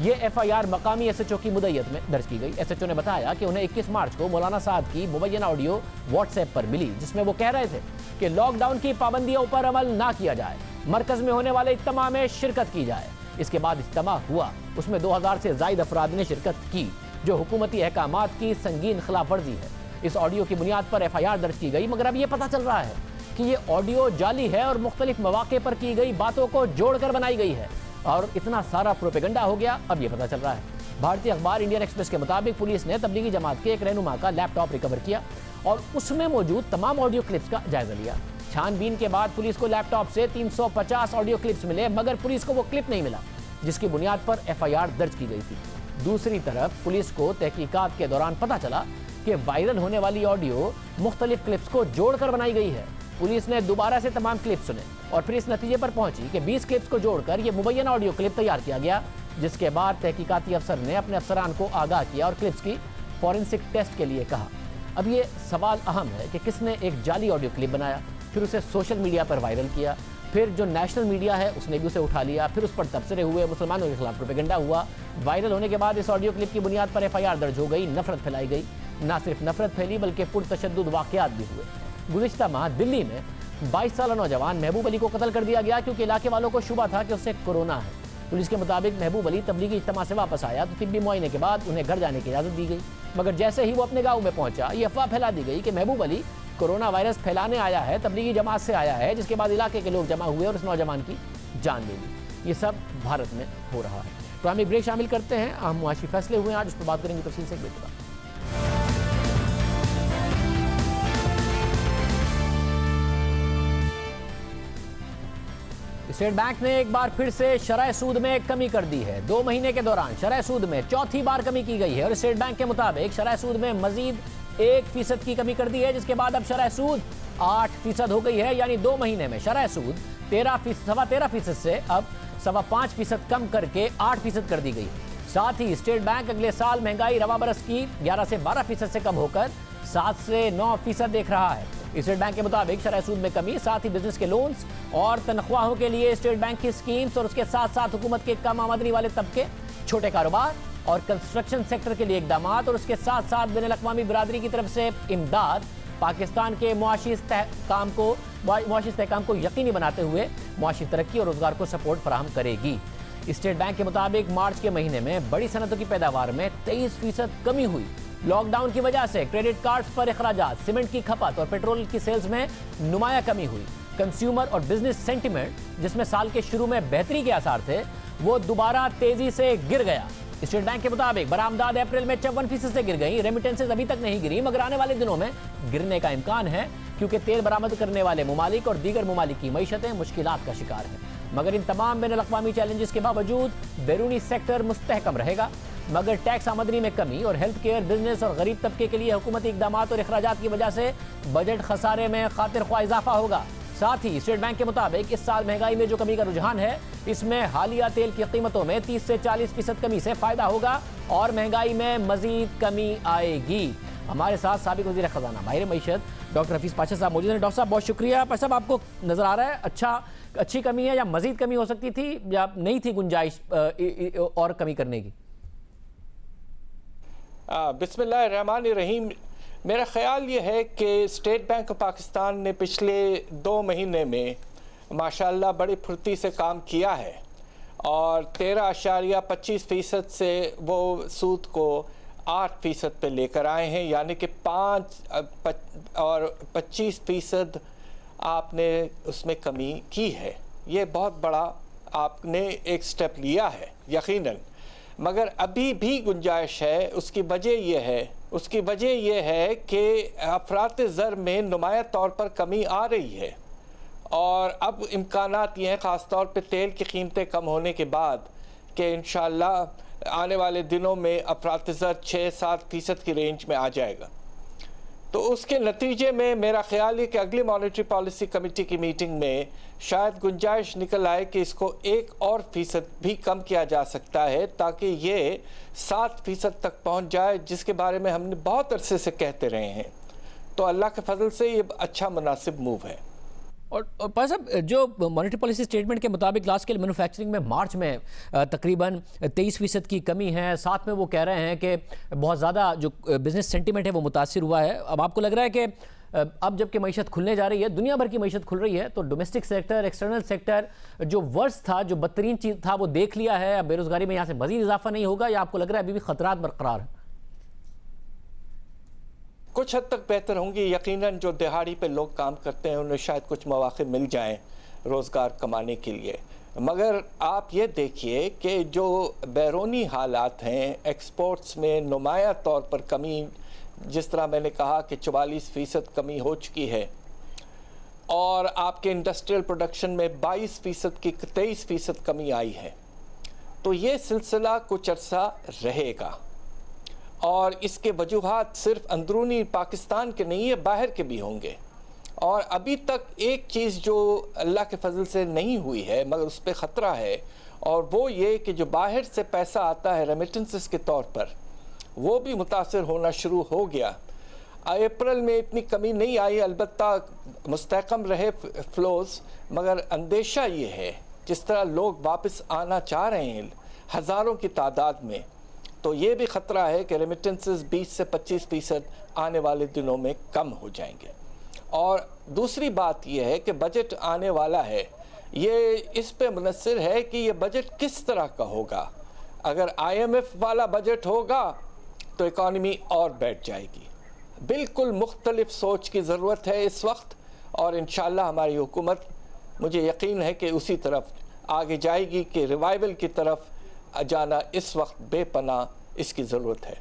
ये FIR मकामी SHO की मुद्दत में दर्ज की गई। SHO ने बताया कि उन्हें 21 मार्च को मौलाना साद की मुबैना ऑडियो WhatsApp पर मिली, जिसमें वो कह रहे थे कि लॉकडाउन की पाबंदियों पर अमल ना किया जाए, मरकज में होने वाले इज्तिमा में शिरकत की जाए। इसके बाद इज्तिमा हुआ, उसमें 2000 से ज़ायद अफराद ने शिरकत की, जो हुकूमती अहकामात की संगीन खिलाफ वर्जी है। इस ऑडियो की बुनियाद पर FIR दर्ज की गई, मगर अब ये पता चल रहा है कि ये ऑडियो जाली है और मुख्तलिफ मौके पर की गई बातों को जोड़कर बनाई गई है और इतना सारा प्रोपेगेंडा हो गया, अब ये पता चल रहा है। भारतीय अखबार इंडियन एक्सप्रेस के मुताबिक पुलिस ने तबलीगी जमात के एक रहनुमा का लैपटॉप रिकवर किया और उसमें मौजूद तमाम ऑडियो क्लिप्स का जायजा लिया। छानबीन के बाद पुलिस को लैपटॉप से 350 ऑडियो क्लिप्स मिले, मगर पुलिस को वो क्लिप नहीं मिला जिसकी बुनियाद पर FIR दर्ज की गई थी। दूसरी तरफ पुलिस को तहकीकात के दौरान पता चला कि वायरल होने वाली ऑडियो मुख्तलिफ क्लिप्स को जोड़कर बनाई गई है। पुलिस ने दोबारा से तमाम क्लिप्स सुने और फिर इस नतीजे पर पहुंची कि 20 क्लिप्स को जोड़कर यह मुबैना ऑडियो क्लिप तैयार किया गया, जिसके बाद तहकीकाती अफसर ने अपने अफसरान को आगाह किया और क्लिप्स की फॉरेंसिक टेस्ट के लिए कहा। अब ये सवाल अहम है कि किसने एक जाली ऑडियो क्लिप बनाया, फिर उसे सोशल मीडिया पर वायरल किया, फिर जो नेशनल मीडिया है उसने भी उसे उठा लिया, फिर उस पर तबसरे हुए, मुसलमानों के खिलाफ प्रोपेगेंडा हुआ। वायरल होने के बाद इस ऑडियो क्लिप की बुनियाद पर FIR दर्ज हो गई, नफरत फैलाई गई। न सिर्फ नफरत फैली बल्कि पुरतशद्दुद वाक़यात भी हुए। गुज़िश्ता माह दिल्ली में 22 साला नौजवान महबूब अली को कत्ल कर दिया गया क्योंकि इलाके वालों को शुबा था कि उससे कोरोना है। पुलिस के मुताबिक महबूब अली तबलीगी इज्तिमा से वापस आया तो तिब्बी मुआयने के बाद उन्हें घर जाने की इजाज़त दी गई, मगर जैसे ही वो अपने गाँव में पहुंचा ये अफवाह फैला दी गई कि महबूब अली कोरोना वायरस फैलाने आया है, तबलीगी जमात से आया है, जिसके बाद इलाके के लोग जमा हुए और उस नौजवान की जान ले ली। ये सब भारत में हो रहा है। तो हम एक ब्रेक शामिल करते हैं। अहम मुआशी फैसले हुए आज, उस पर बात करेंगे तफसील से एक ब्रेक के बाद। स्टेट बैंक ने एक बार फिर से शरह सूद में कमी कर दी है। 2 महीने के दौरान शरह सूद में चौथी बार कमी की गई है और स्टेट बैंक के मुताबिक शरह सूद में मजीद 1% की कमी कर दी है, जिसके बाद अब शरह सूद 8% हो गई है। यानी 2 महीने में शरह सूद 13% से अब 5.25% कम करके 8% कर दी गई। साथ ही स्टेट बैंक अगले साल महंगाई रवा बरस की 11 से 12% से कम होकर 7 से 9% देख रहा है। स्टेट बैंक के मुताबिक शरह सूद में कमी, साथ ही बिजनेस के लोन्स और तनख्वाहों के लिए स्टेट बैंक की स्कीम्स और उसके साथ साथ हुकूमत के कम आमदनी वाले तबके, छोटे कारोबार और कंस्ट्रक्शन सेक्टर के लिए इकदाम और उसके साथ साथ बैनुल अक़वामी बिरादरी की तरफ से इमदाद पाकिस्तान के मुआशी इस्तेहकाम को यकीनी बनाते हुए मुआशी तरक्की और रोजगार को सपोर्ट फराहम करेगी। स्टेट बैंक के मुताबिक मार्च के महीने में बड़ी सनतों की पैदावार में 23% कमी हुई। लॉकडाउन की वजह से क्रेडिट कार्ड्स पर अखराजात, सीमेंट की खपत और पेट्रोल की सेल्स में नुमाया कमी हुई। कंज्यूमर और बिजनेस सेंटिमेंट, जिसमें साल के शुरू में बेहतरी के आसार थे, वो दोबारा तेजी से गिर गया। स्टेट बैंक के मुताबिक बरामदात अप्रैल में 54% से गिर गई। रेमिटेंसेज अभी तक नहीं गिरी, मगर आने वाले दिनों में गिरने का इम्कान है क्योंकि तेल बरामद करने वाले मुमालिक और दीगर मुमालिक की मईशतें मुश्किलात का शिकार हैं। मगर इन तमाम बैनुल अक़वामी चैलेंजेस के बावजूद बैरूनी सेक्टर मुस्तहकम रहेगा। मगर टैक्स आमदनी में कमी और हेल्थ केयर, बिजनेस और गरीब तबके के लिए हुकूमती इक़दाम और अखराजात की वजह से बजट खसारे में खातिर ख्वाह इजाफा होगा। साथ ही स्टेट बैंक के मुताबिक इस साल महंगाई में जो कमी का रुझान है, इसमें हालिया तेल की कीमतों में 30 से 40% कमी से फायदा होगा और महंगाई में मजीद कमी आएगी। हमारे साथ साबिक वज़ीर ख़ज़ाना माहिर मईशत डॉक्टर हफीज़ पाशा साहब मौजूद हैं। डॉक्टर साहब बहुत शुक्रिया। पाशा साहब, आपको नज़र आ रहा है अच्छी कमी है या मजीद कमी हो सकती थी या नहीं थी गुंजाइश और कमी करने की? बिस्मिल्लाहिर्रहमानिर्रहीम। मेरा ख़्याल ये है कि स्टेट बैंक ऑफ पाकिस्तान ने पिछले 2 महीने में माशाल्लाह बड़ी फुर्ती से काम किया है और 13.25% से वो सूद को 8% पे लेकर आए हैं, यानी कि 25% आपने उसमें कमी की है। ये बहुत बड़ा आपने एक स्टेप लिया है यकीनन, मगर अभी भी गुंजाइश है। उसकी वजह यह है कि अफरात ज़र में नुमाया तौर पर कमी आ रही है और अब इम्कानात ये हैं, ख़ास तौर पे तेल की कीमतें कम होने के बाद, कि इंशाअल्लाह आने वाले दिनों में अफरात ज़र 6-7% की रेंज में आ जाएगा। तो उसके नतीजे में मेरा ख्याल है कि अगली मॉनेटरी पॉलिसी कमेटी की मीटिंग में शायद गुंजाइश निकल आए कि इसको 1% भी कम किया जा सकता है ताकि ये 7% तक पहुंच जाए, जिसके बारे में हमने बहुत अरसे से कहते रहे हैं। तो अल्लाह के फजल से ये अच्छा मुनासिब मूव है। और पाशा साहब, जो मॉनेटरी पॉलिसी स्टेटमेंट के मुताबिक लार्ज स्केल मैन्युफैक्चरिंग में मार्च में तकरीबन 23% की कमी है। साथ में वो कह रहे हैं कि बहुत ज़्यादा जो बिज़नेस सेंटीमेंट है वो मुतासिर हुआ है। अब आपको लग रहा है कि अब जबकि मईशत खुलने जा रही है, दुनिया भर की मईशत खुल रही है, तो डोमेस्टिक सेक्टर, एक्सटर्नल सेक्टर जो वर्स्ट था, जो बदतरीन चीज़ था, वो देख लिया है, अब बेरोज़गारी में यहाँ से मज़ीद इजाफा नहीं होगा, या आपको लग रहा है अभी भी खतरात बरकरार है? कुछ हद तक बेहतर होंगी यकीनन। जो दिहाड़ी पे लोग काम करते हैं उन्हें शायद कुछ मौके मिल जाएं रोज़गार कमाने के लिए, मगर आप ये देखिए कि जो बैरूनी हालात हैं, एक्सपोर्ट्स में नुमाया तौर पर कमी, जिस तरह मैंने कहा कि 44% कमी हो चुकी है और आपके इंडस्ट्रियल प्रोडक्शन में 22% की 23% कमी आई है। तो ये सिलसिला कुछ अर्सा रहेगा और इसके वजूहात सिर्फ अंदरूनी पाकिस्तान के नहीं है, बाहर के भी होंगे। और अभी तक एक चीज़ जो अल्लाह के फजल से नहीं हुई है मगर उस पर ख़तरा है, और वो ये कि जो बाहर से पैसा आता है रेमिटेंसेस के तौर पर, वो भी मुतासर होना शुरू हो गया। अप्रैल में इतनी कमी नहीं आई, अलबत्ता मुस्तहकम रहे फ़्लोज़, मगर अंदेशा ये है जिस तरह लोग वापस आना चाह रहे हैं हज़ारों की तादाद में, तो ये भी ख़तरा है कि रेमिटेंसेस 20 से 25% आने वाले दिनों में कम हो जाएंगे। और दूसरी बात यह है कि बजट आने वाला है, ये इस पे मुनस्सिर है कि ये बजट किस तरह का होगा। अगर IMF वाला बजट होगा तो इकॉनमी और बैठ जाएगी। बिल्कुल मुख्तलिफ सोच की ज़रूरत है इस वक्त, और इंशाअल्लाह हमारी हुकूमत, मुझे यकीन है कि उसी तरफ आगे जाएगी कि रिवाइवल की तरफ जाना इस वक्त बेपनाह इसकी ज़रूरत है।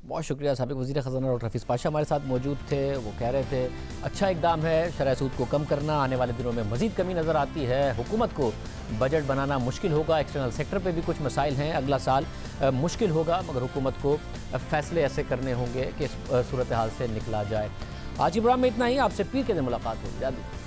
बहुत शुक्रिया। साबिक़ वज़ीर ख़ज़ाना डॉक्टर हफीज़ पाशा हमारे साथ मौजूद थे। वो कह रहे थे अच्छा इक़दाम है शरह सूद को कम करना, आने वाले दिनों में मज़ीद कमी नज़र आती है। हुकूमत को बजट बनाना मुश्किल होगा, एक्सटर्नल सेक्टर पे भी कुछ मसाइल हैं, अगला साल मुश्किल होगा, मगर हुकूमत को फ़ैसले ऐसे करने होंगे कि सूरत हाल से निकला जाए। आज की प्रोग्राम में इतना ही। आपसे पीर के दिन मुलाकात होगी।